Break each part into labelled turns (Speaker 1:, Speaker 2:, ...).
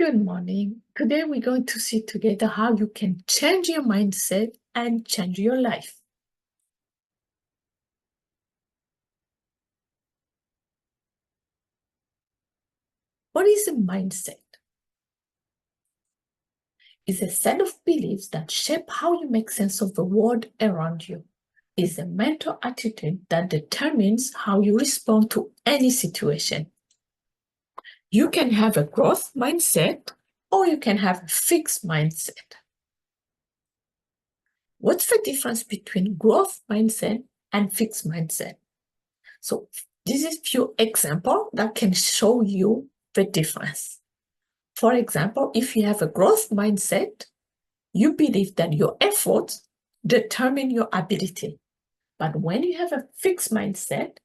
Speaker 1: Good morning. Today we're going to see together how you can change your mindset and change your life. What is a mindset? It's a set of beliefs that shape how you make sense of the world around you. It's a mental attitude that determines how you respond to any situation. You can have a growth mindset or you can have a fixed mindset. What's the difference between growth mindset and fixed mindset? So this is few examples that can show you the difference. For example, if you have a growth mindset, you believe that your efforts determine your ability. But when you have a fixed mindset,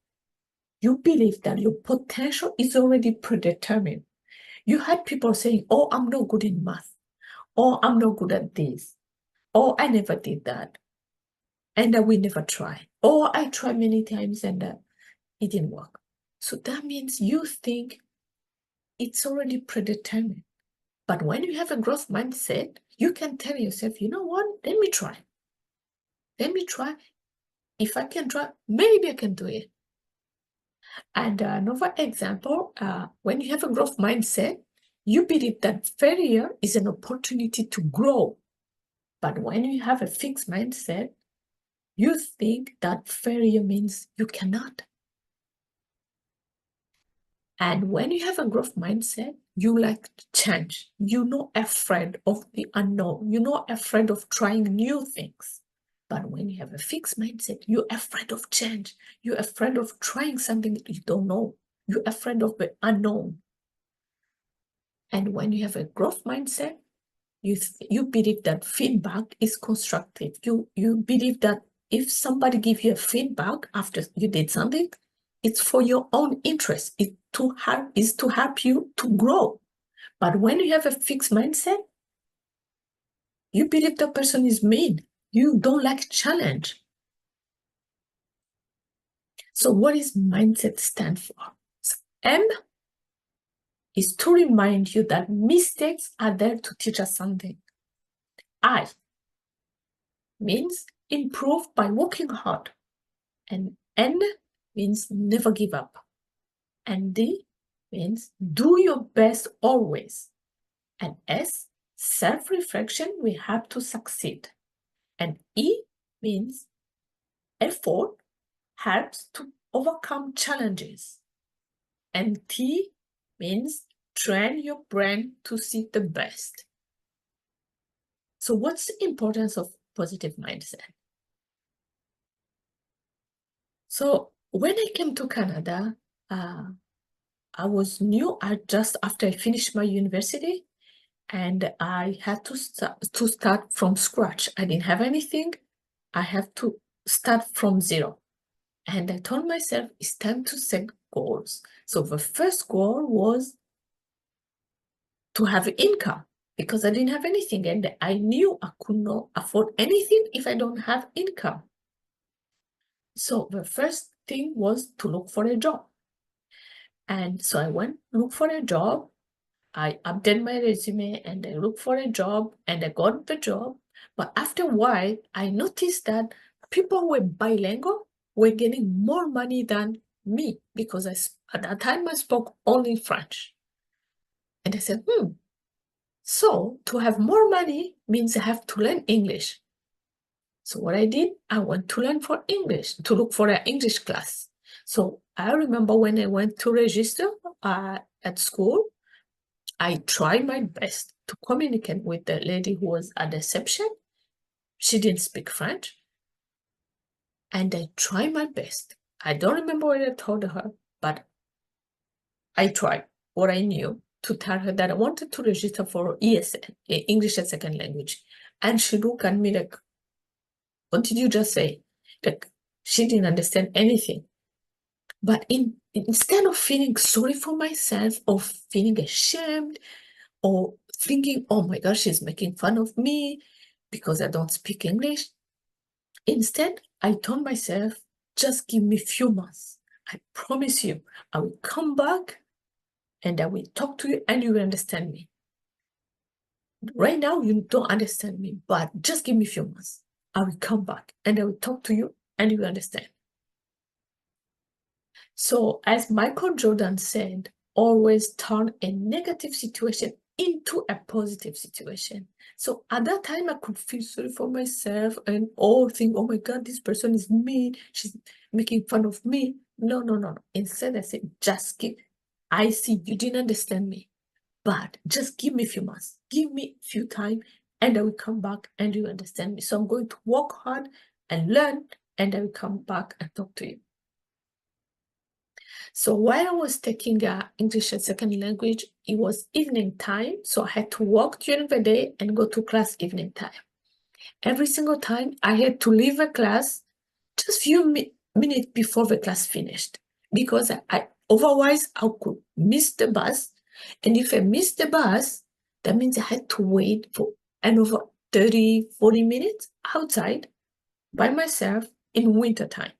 Speaker 1: you believe that your potential is already predetermined. You had people saying, oh, I'm not good in math, or I'm not good at this, or I never did that, and we never try, or I tried many times and it didn't work. So that means you think it's already predetermined. But when you have a growth mindset, you can tell yourself, you know what, let me try. Let me try. If I can try, maybe I can do it. And another example, when you have a growth mindset, you believe that failure is an opportunity to grow. But when you have a fixed mindset, you think that failure means you cannot. And when you have a growth mindset, you like to change. You're not afraid of the unknown. You're not afraid of trying new things. But when you have a fixed mindset, you're afraid of change. You're afraid of trying something that you don't know. You're afraid of the unknown. And when you have a growth mindset, you believe that feedback is constructive. You believe that if somebody gives you a feedback after you did something, it's for your own interest. It's to help you to grow. But when you have a fixed mindset, you believe the person is mean. You don't like challenge. So what does mindset stand for? M is to remind you that mistakes are there to teach us something. I means improve by working hard. And N means never give up. And D means do your best always. And S, self-reflection, we have to succeed. And E means effort helps to overcome challenges. And T means train your brain to see the best. So what's the importance of positive mindset? So when I came to Canada, I was new just after I finished my university, and I had to start from scratch. I didn't have anything. I have to start from zero. And I told myself it's time to set goals. So the first goal was to have income because I didn't have anything. And I knew I could not afford anything if I don't have income. So the first thing was to look for a job. And so I went look for a job. I updated my resume and I looked for a job and I got the job. But after a while, I noticed that people who were bilingual were getting more money than me because at that time I spoke only French. And I said, so to have more money means I have to learn English. So what I did, I went to learn for English, to look for an English class. So I remember when I went to register at school, I tried my best to communicate with the lady who was at the reception. She didn't speak French. And I tried my best. I don't remember what I told her, but I tried what I knew to tell her that I wanted to register for ESL, English as Second Language. And she looked at me like, what did you just say? Like, she didn't understand anything. But instead of feeling sorry for myself or feeling ashamed or thinking, oh my gosh, she's making fun of me because I don't speak English, instead, I told myself, just give me a few months. I promise you, I will come back and I will talk to you and you will understand me. right now you don't understand me, but just give me a few months. I will come back and I will talk to you and you will understand. So as Michael Jordan said, always turn a negative situation into a positive situation. So at that time, I could feel sorry for myself and all think, oh my God, this person is mean. She's making fun of me. No, no, no, no. Instead, I said, just give. I see you didn't understand me, but just give me a few months. Give me a few time and I will come back and you understand me. So I'm going to work hard and learn and I will come back and talk to you. So while I was taking English as second language, it was evening time. So I had to work during the day and go to class evening time. Every single time I had to leave a class just few minutes before the class finished because otherwise I could miss the bus. And if I missed the bus, that means I had to wait for another 30, 40 minutes outside by myself in winter time.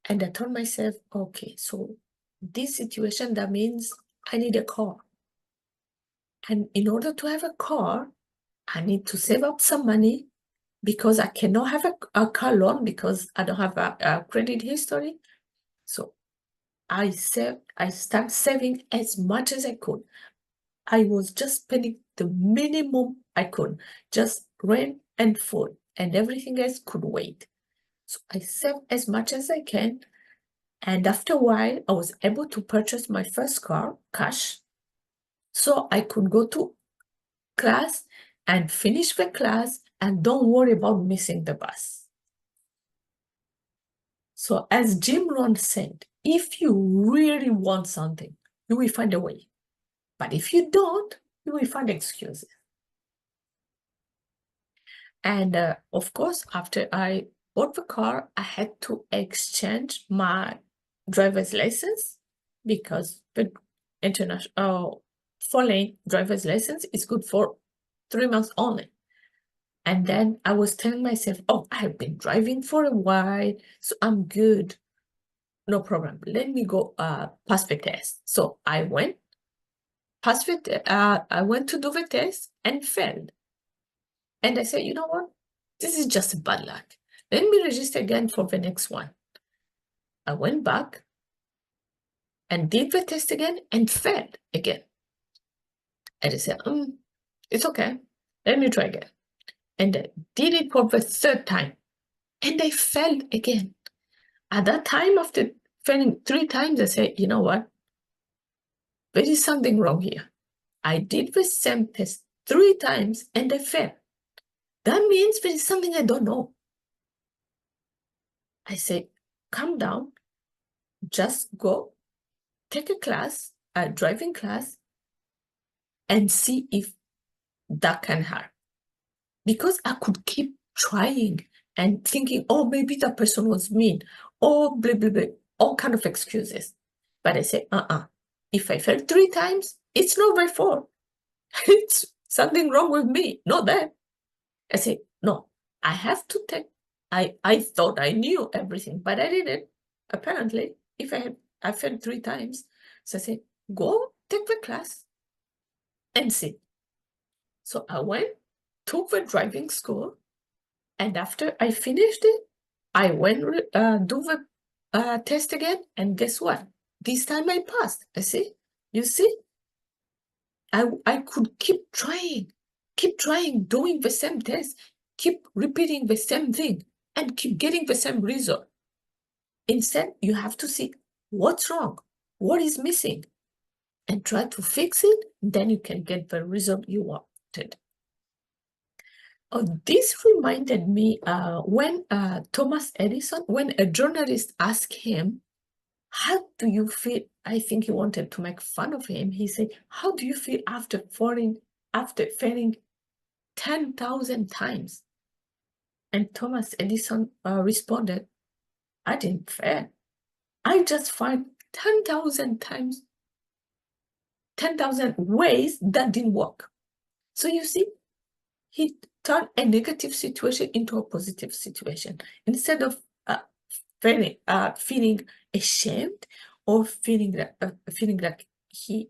Speaker 1: And I told myself, okay, so this situation, that means I need a car. And in order to have a car, I need to save up some money because I cannot have a car loan because I don't have a credit history. So I started saving as much as I could. I was just spending the minimum I could, just rent and food, and everything else could wait. So I saved as much as I can. And after a while, I was able to purchase my first car, cash, so I could go to class and finish the class and don't worry about missing the bus. So as Jim Rohn said, if you really want something, you will find a way. But if you don't, you will find excuses. And of course, after I bought the car, I had to exchange my driver's license because the international foreign driver's license is good for 3 months only. And then I was telling myself, oh, I have been driving for a while, so I'm good. No problem. Let me go pass the test. So I went, I went to do the test and failed. And I said, you know what? This is just bad luck. Let me register again for the next one. I went back and did the test again and failed again. And I said, it's okay. Let me try again. And I did it for the third time. And I failed again. At that time, after failing 3 times, I said, you know what? There is something wrong here. I did the same test 3 times and I failed. That means there is something I don't know. I said, calm down. Just go take a class, a driving class, and see if that can help. Because I could keep trying and thinking, oh, maybe that person was mean, or blah, blah, blah, all kind of excuses. But I said, if I failed 3 times, it's not my fault. It's something wrong with me, not that. I said, no, I have to take, I thought I knew everything, but I didn't. Apparently, if I failed 3 times. So I said, go take the class and see. So I went, took the driving school, and after I finished it, I went do the test again, and guess what? This time I passed. I see, you see, I could keep trying, doing the same test, keep repeating the same thing, and keep getting the same result. Instead, you have to see what's wrong, what is missing, and try to fix it. Then you can get the result you wanted. Oh, this reminded me when Thomas Edison, when a journalist asked him, how do you feel? I think he wanted to make fun of him. He said, how do you feel after failing 10,000 times? And Thomas Edison responded, I didn't fail. I just find 10,000 times, 10,000 ways that didn't work. So you see, he turned a negative situation into a positive situation. Instead of feeling ashamed or feeling like he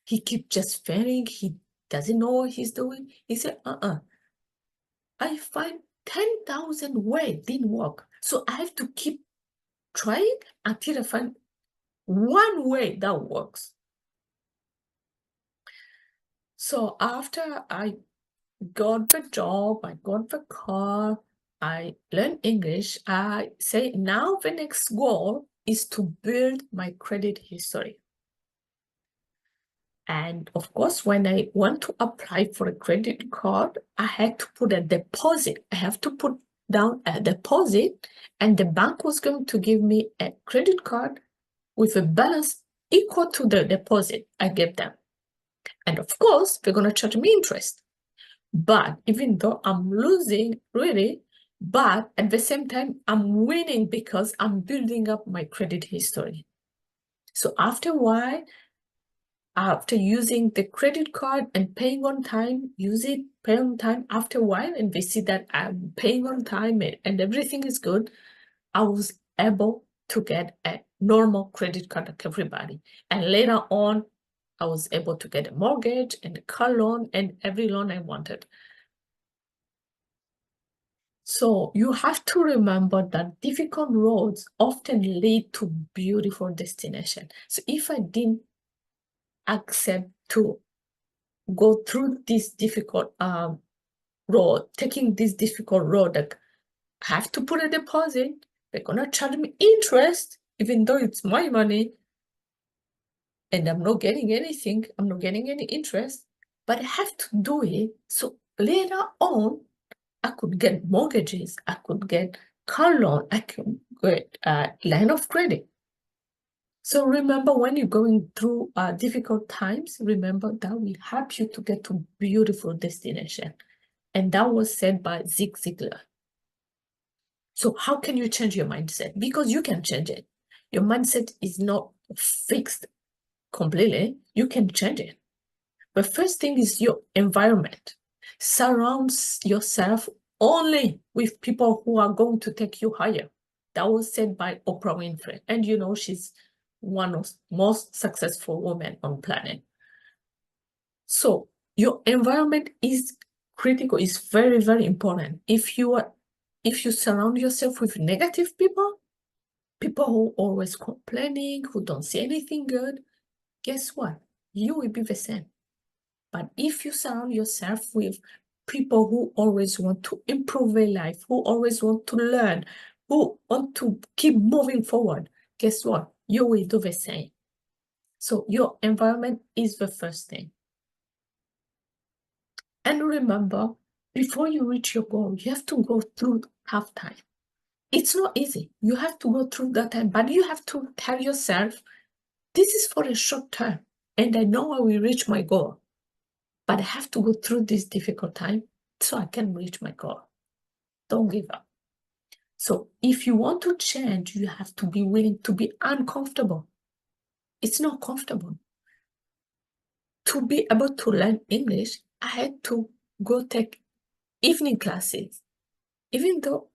Speaker 1: keep just failing, he doesn't know what he's doing. He said, I find 10,000 ways didn't work. So I have to keep trying until I find one way that works. So after I got the job, I got the car, I learned English, I say now the next goal is to build my credit history. And of course, when I want to apply for a credit card, I had to put a deposit. I have to put down a deposit, and the bank was going to give me a credit card with a balance equal to the deposit I gave them. And of course, they're going to charge me interest. But even though I'm losing, really, but at the same time, I'm winning because I'm building up my credit history. So after a while, after using the credit card and paying on time, pay on time, after a while, and they see that I'm paying on time and everything is good, I was able to get a normal credit card like everybody. And later on, I was able to get a mortgage and a car loan and every loan I wanted. So you have to remember that difficult roads often lead to beautiful destination. So if I didn't accept to go through this difficult road, taking this difficult road, like I have to put a deposit, they're gonna charge me interest, even though it's my money, and I'm not getting anything, I'm not getting any interest, but I have to do it. So later on, I could get mortgages, I could get car loan, I could get a line of credit. So remember, when you're going through difficult times, remember that will help you to get to beautiful destination. And that was said by Zig Ziglar. So how can you change your mindset? Because you can change it. Your mindset is not fixed completely. You can change it. The first thing is your environment. Surround yourself only with people who are going to take you higher. That was said by Oprah Winfrey. And you know, she's one of the most successful women on planet. So your environment is critical, is very, very important. If you surround yourself with negative people who always complaining, who don't see anything good, guess what? You will be the same. But if you surround yourself with people who always want to improve their life, who always want to learn, who want to keep moving forward, guess what? You will do the same. So your environment is the first thing. And remember, before you reach your goal, you have to go through tough time. It's not easy. You have to go through that time, but you have to tell yourself, this is for a short term, and I know I will reach my goal. But I have to go through this difficult time so I can reach my goal. Don't give up. So if you want to change, you have to be willing to be uncomfortable. It's not comfortable. To be able to learn English, I had to go take evening classes. Even though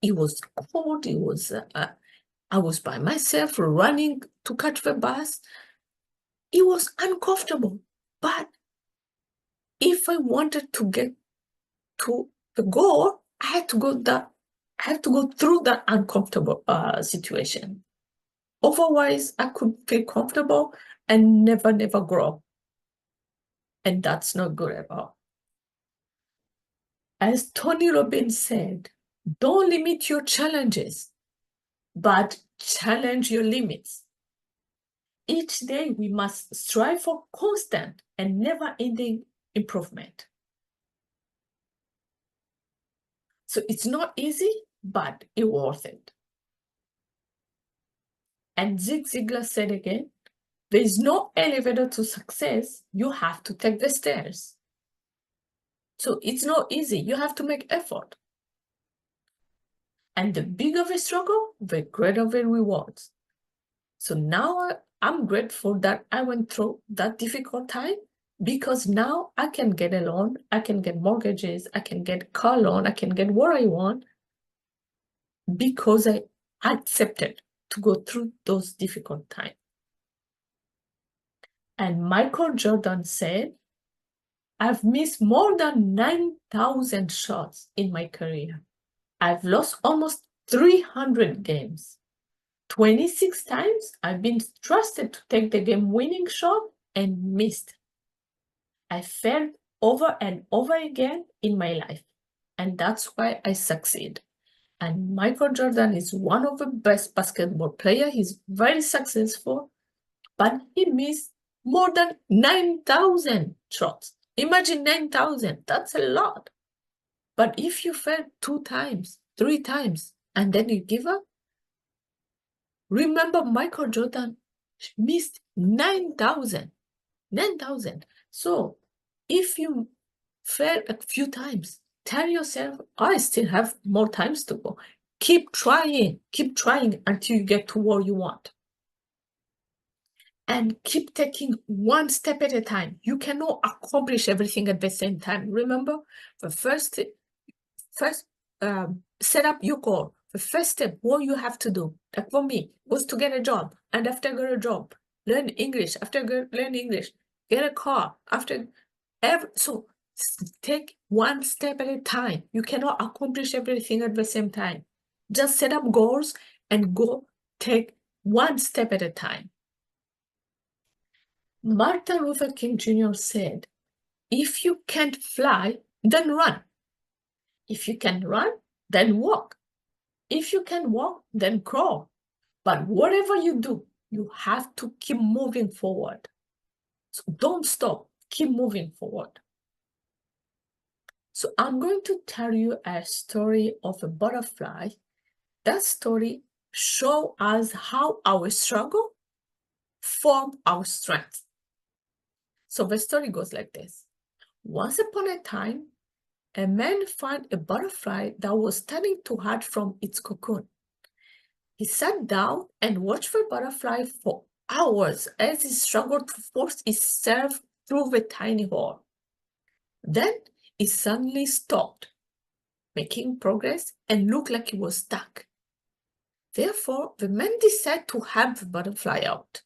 Speaker 1: it was cold, I was by myself running to catch the bus. It was uncomfortable. But if I wanted to get to the goal, I had to go through that uncomfortable situation. Otherwise, I could feel comfortable and never grow. And that's not good at all. As Tony Robbins said, don't limit your challenges, but challenge your limits. Each day, we must strive for constant and never-ending improvement. So it's not easy, but it's worth it. And Zig Ziglar said again, there is no elevator to success. You have to take the stairs. So it's not easy. You have to make effort. And the bigger the struggle, the greater the rewards. So now I'm grateful that I went through that difficult time, because now I can get a loan, I can get mortgages, I can get car loan, I can get what I want, because I accepted to go through those difficult times. And Michael Jordan said, I've missed more than 9,000 shots in my career. I've lost almost 300 games. 26 times I've been trusted to take the game-winning shot and missed. I failed over and over again in my life, and that's why I succeed. And Michael Jordan is one of the best basketball players. He's very successful, but he missed more than 9,000 shots. Imagine 9,000, that's a lot. But if you fail 2 times, 3 times, and then you give up, remember Michael Jordan missed 9,000. 9,000. So if you fail a few times, tell yourself, I still have more times to go. Keep trying until you get to where you want. And keep taking one step at a time. You cannot accomplish everything at the same time. Remember, the first set up your goal. The first step, what you have to do, like for me, was to get a job. And after I got a job, learn English. After learn English, get a car. So take one step at a time. You cannot accomplish everything at the same time. Just set up goals and go take one step at a time. Martin Luther King Jr. said, if you can't fly, then run. If you can run, then walk. If you can walk, then crawl. But whatever you do, you have to keep moving forward. So don't stop, keep moving forward. So I'm going to tell you a story of a butterfly. That story shows us how our struggle form our strength. So the story goes like this. Once upon a time, a man found a butterfly that was turning too hard from its cocoon. He sat down and watched the butterfly for hours as he struggled to force itself through the tiny hole. Then it suddenly stopped making progress and looked like it was stuck. Therefore, the man decided to help the butterfly out.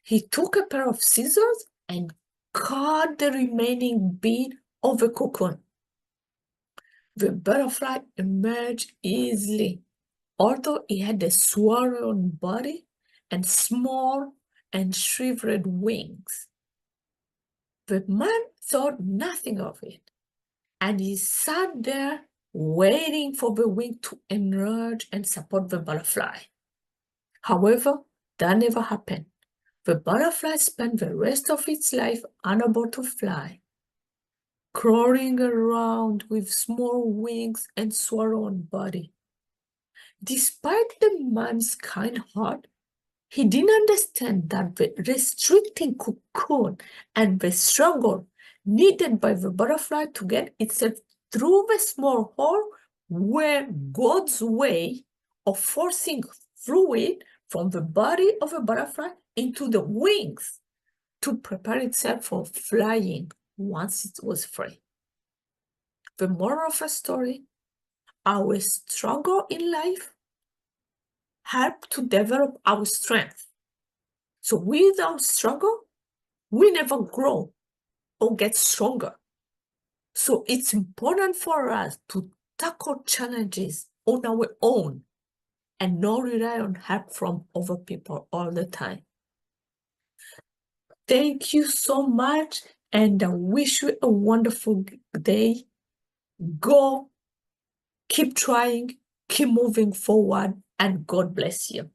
Speaker 1: He took a pair of scissors and cut the remaining bead of the cocoon. The butterfly emerged easily, although it had a swollen body and small and shriveled wings. The man thought nothing of it, and he sat there waiting for the wing to emerge and support the butterfly. However, that never happened. The butterfly spent the rest of its life unable to fly, crawling around with small wings and swollen body. Despite the man's kind heart, he didn't understand that the restricting cocoon and the struggle needed by the butterfly to get itself through the small hole were God's way of forcing fluid from the body of a butterfly into the wings to prepare itself for flying once it was free. The moral of the story, our struggle in life help to develop our strength. So without struggle, we never grow or get stronger. So it's important for us to tackle challenges on our own and not rely on help from other people all the time. Thank you so much, and I wish you a wonderful day. Go, keep trying, keep moving forward, and God bless you.